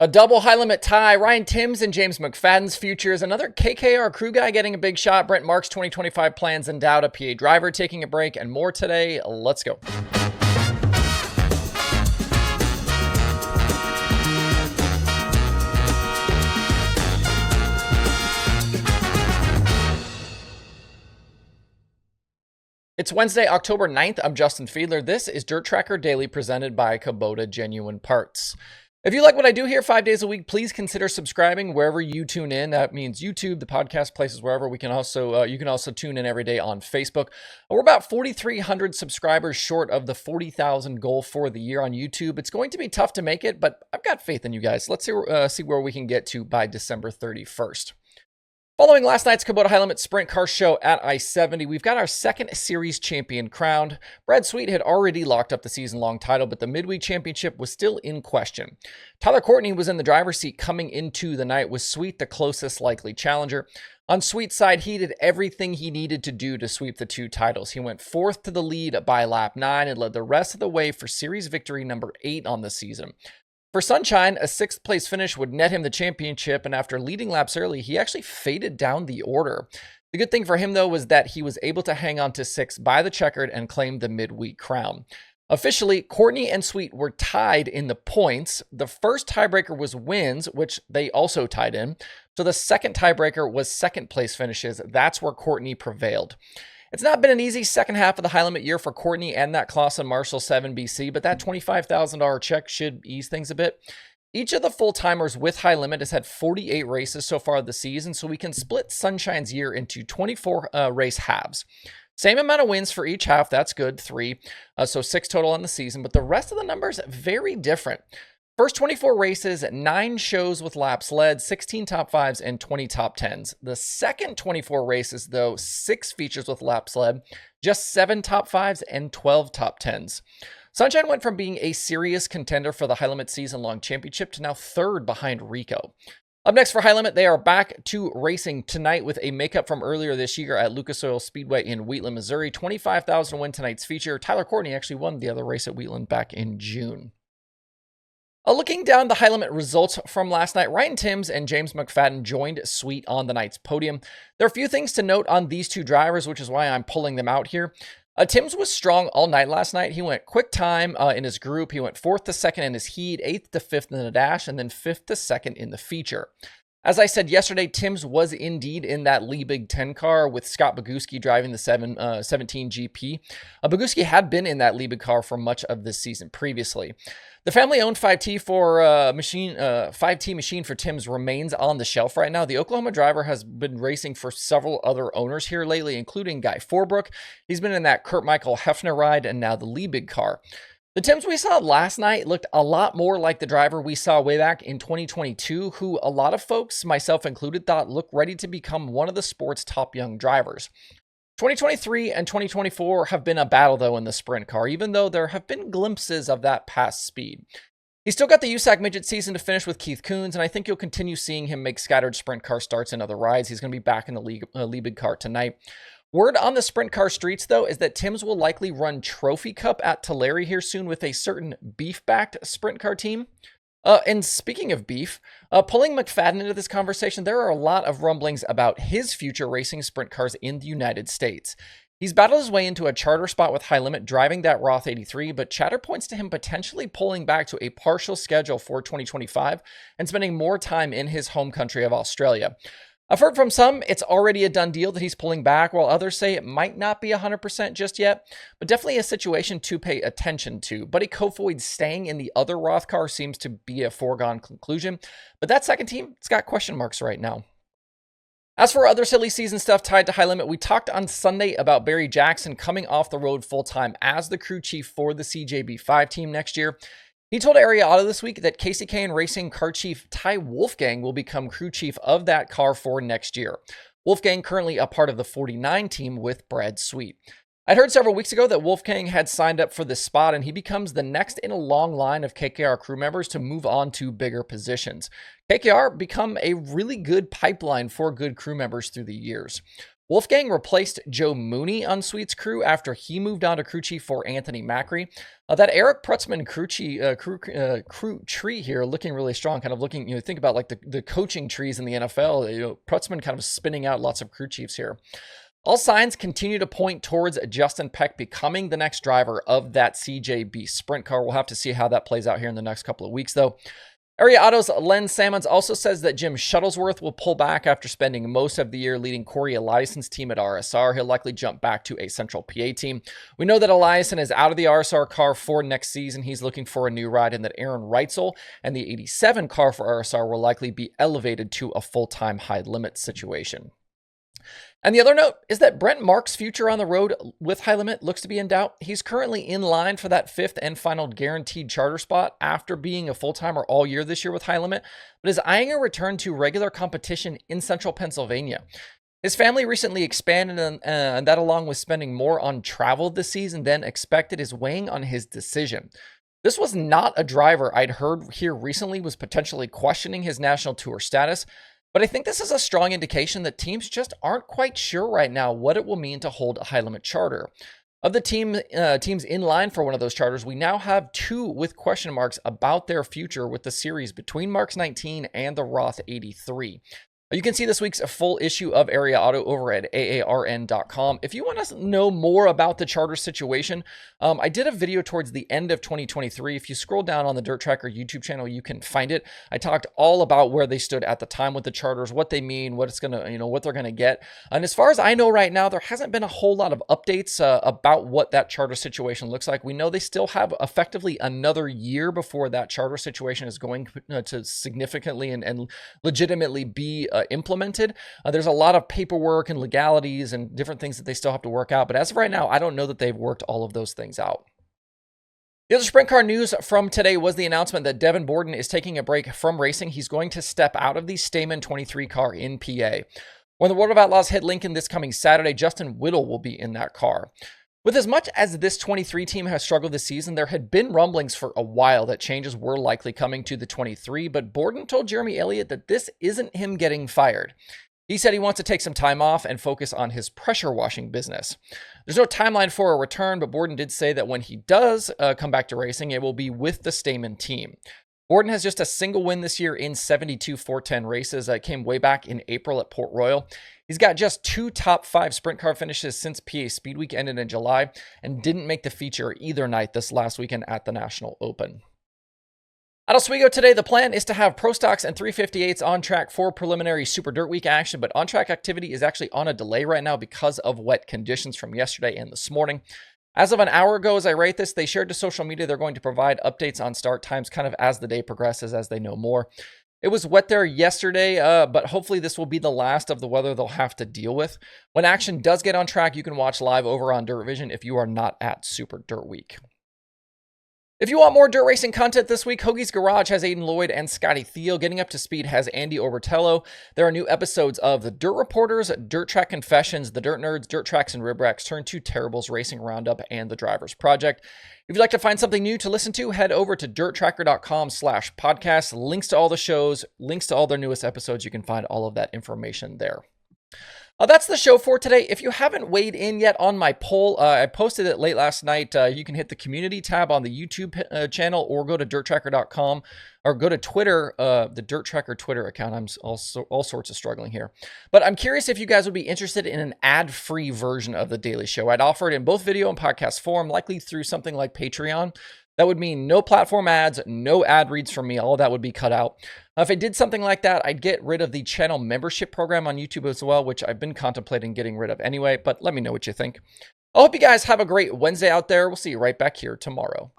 A double high limit tie. Ryan Timms and James McFadden's futures. Another KKR crew guy getting a big shot. Brent Marks 2025 plans in doubt. A PA driver taking a break and more today. Let's go. It's Wednesday, October 9th. I'm Justin Fiedler. This is DIRTRACKR Daily presented by Kubota Genuine Parts. If you like what I do here 5 days a week, please consider subscribing wherever you tune in. That means YouTube, the podcast places, wherever. You can also tune in every day on Facebook. We're about 4,300 subscribers short of the 40,000 goal for the year on YouTube. It's going to be tough to make it, but I've got faith in you guys. Let's see where we can get to by December 31st. Following last night's Kubota High Limit Sprint Car Show at I-70, we've got our second series champion crowned. Brad Sweet had already locked up the season-long title, but the midweek championship was still in question. Tyler Courtney was in the driver's seat coming into the night, with Sweet the closest likely challenger. On Sweet's side, he did everything he needed to do to sweep the two titles. He went fourth to the lead by lap 9 and led the rest of the way for series victory number 8 on the season. For Sunshine, a 6th place finish would net him the championship, and after leading laps early, he actually faded down the order. The good thing for him, though, was that he was able to hang on to 6th by the checkered and claim the midweek crown. Officially, Courtney and Sweet were tied in the points. The first tiebreaker was wins, which they also tied in. So the second tiebreaker was 2nd place finishes. That's where Courtney prevailed. It's not been an easy second half of the high limit year for Courtney and that Clausen Marshall 7BC, but that $25,000 check should ease things a bit. Each of the full-timers with high limit has had 48 races so far this season, so we can split Sunshine's year into 24 race halves. Same amount of wins for each half, that's good, 3, so 6 total on the season, but the rest of the numbers very different. First 24 races, 9 shows with laps led, 16 top 5s, and 20 top 10s. The second 24 races, though, 6 features with laps led, just 7 top 5s, and 12 top 10s. Sunshine went from being a serious contender for the High Limit season-long championship to now 3rd behind Rico. Up next for High Limit, they are back to racing tonight with a makeup from earlier this year at Lucas Oil Speedway in Wheatland, Missouri. $25,000 win tonight's feature. Tyler Courtney actually won the other race at Wheatland back in June. Looking down the high limit results from last night, Ryan Timms and James McFadden joined Sweet on the night's podium. There are a few things to note on these two drivers, which is why I'm pulling them out here. Timms was strong all night last night. He went quick time in his group. He went 4th to 2nd in his heat, 8th to 5th in the dash, and then 5th to 2nd in the feature. As I said yesterday, Timms was indeed in that Liebig 10 car with Scott Boguski driving the 17 GP. Boguski had been in that Liebig car for much of this season previously. The family-owned 5T machine for Timms remains on the shelf right now. The Oklahoma driver has been racing for several other owners here lately, including Guy Forbrook. He's been in that Kurt Michael Hefner ride and now the Liebig car. The Timms we saw last night looked a lot more like the driver we saw way back in 2022, who a lot of folks, myself included, thought looked ready to become one of the sport's top young drivers. 2023 and 2024 have been a battle, though, in the sprint car, even though there have been glimpses of that past speed. He's still got the USAC midget season to finish with Keith Kunz, and I think you'll continue seeing him make scattered sprint car starts in other rides. He's going to be back in the Liebig car tonight. Word on the sprint car streets, though, is that Timms will likely run Trophy Cup at Tulare here soon with a certain beef-backed sprint car team. And speaking of beef, pulling McFadden into this conversation, there are a lot of rumblings about his future racing sprint cars in the United States. He's battled his way into a charter spot with High Limit, driving that Roth 83, but chatter points to him potentially pulling back to a partial schedule for 2025 and spending more time in his home country of Australia. I've heard from some it's already a done deal that he's pulling back, while others say it might not be 100% just yet, but definitely a situation to pay attention to. Buddy Kofoid staying in the other Roth car seems to be a foregone conclusion, but that second team, it's got question marks right now. As for other silly season stuff tied to High Limit, we talked on Sunday about Barry Jackson coming off the road full-time as the crew chief for the CJB 5 team next year. He told Ariata this week that Kasey Kahne Racing car chief Ty Wolfgang will become crew chief of that car for next year. Wolfgang currently a part of the 49 team with Brad Sweet. I'd heard several weeks ago that Wolfgang had signed up for this spot, and he becomes the next in a long line of KKR crew members to move on to bigger positions. KKR become a really good pipeline for good crew members through the years. Wolfgang replaced Joe Mooney on Sweet's crew after he moved on to crew chief for Anthony Macri. That Eric Prutzman crew tree here looking really strong, kind of looking, think about like the coaching trees in the NFL. Prutzman kind of spinning out lots of crew chiefs here. All signs continue to point towards Justin Peck becoming the next driver of that CJB sprint car. We'll have to see how that plays out here in the next couple of weeks, though. Area Auto's Len Salmons also says that Jim Shuttlesworth will pull back after spending most of the year leading Corey Eliason's team at RSR. He'll likely jump back to a Central PA team. We know that Eliason is out of the RSR car for next season. He's looking for a new ride, and that Aaron Reitzel and the 87 car for RSR will likely be elevated to a full-time high limit situation. And the other note is that Brent Marks' future on the road with High Limit looks to be in doubt. He's currently in line for that 5th and final guaranteed charter spot after being a full-timer all year this year with High Limit, but is eyeing a return to regular competition in central Pennsylvania. His family recently expanded, and that, along with spending more on travel this season than expected, is weighing on his decision. This was not a driver I'd heard here recently was potentially questioning his national tour status, but I think this is a strong indication that teams just aren't quite sure right now what it will mean to hold a high limit charter. Of the teams in line for one of those charters, we now have 2 with question marks about their future with the series between Marks 19 and the Roth 83. You can see this week's full issue of Area Auto over at aarn.com. If you want to know more about the charter situation, I did a video towards the end of 2023. If you scroll down on the Dirt Tracker YouTube channel, you can find it. I talked all about where they stood at the time with the charters, what they mean, what it's gonna, what they're gonna get. And as far as I know right now, there hasn't been a whole lot of updates about what that charter situation looks like. We know they still have effectively another year before that charter situation is going to significantly and legitimately be implemented. There's a lot of paperwork and legalities and different things that they still have to work out. But as of right now, I don't know that they've worked all of those things out. The other sprint car news from today was the announcement that Devon Borden is taking a break from racing. He's going to step out of the Stehman 23 car in PA. When the World of Outlaws hit Lincoln this coming Saturday, Justin Whittle will be in that car. With as much as this 23 team has struggled this season, there had been rumblings for a while that changes were likely coming to the 23, but Borden told Jeremy Elliott that this isn't him getting fired. He said he wants to take some time off and focus on his pressure washing business. There's no timeline for a return, but Borden did say that when he does come back to racing, it will be with the Stehman team. Borden has just a single win this year in 72 410 races. It came way back in April at Port Royal. He's got just 2 top 5 sprint car finishes since PA Speed Week ended in July and didn't make the feature either night this last weekend at the National Open. At Oswego today, the plan is to have Pro Stocks and 358s on track for preliminary Super Dirt Week action, but on-track activity is actually on a delay right now because of wet conditions from yesterday and this morning. As of an hour ago, as I write this, they shared to social media they're going to provide updates on start times kind of as the day progresses, as they know more. It was wet there yesterday, but hopefully this will be the last of the weather they'll have to deal with. When action does get on track, you can watch live over on Dirt Vision if you are not at Super Dirt Week. If you want more dirt racing content this week, Hoagie's Garage has Aiden Lloyd and Scotty Thiel. Getting Up to Speed has Andy Obertello. There are new episodes of The Dirt Reporters, Dirt Track Confessions, The Dirt Nerds, Dirt Tracks and Rib Racks, Turn 2 Terribles Racing Roundup, and The Drivers Project. If you'd like to find something new to listen to, head over to dirttracker.com/podcast. Links to all the shows, links to all their newest episodes. You can find all of that information there. That's the show for today. If you haven't weighed in yet on my poll, I posted it late last night. You can hit the community tab on the YouTube channel or go to dirttracker.com or go to Twitter, the Dirt Tracker Twitter account. I'm also all sorts of struggling here. But I'm curious if you guys would be interested in an ad-free version of the Daily Show. I'd offer it in both video and podcast form, likely through something like Patreon. That would mean no platform ads, no ad reads from me. All of that would be cut out. If I did something like that, I'd get rid of the channel membership program on YouTube as well, which I've been contemplating getting rid of anyway, but let me know what you think. I hope you guys have a great Wednesday out there. We'll see you right back here tomorrow.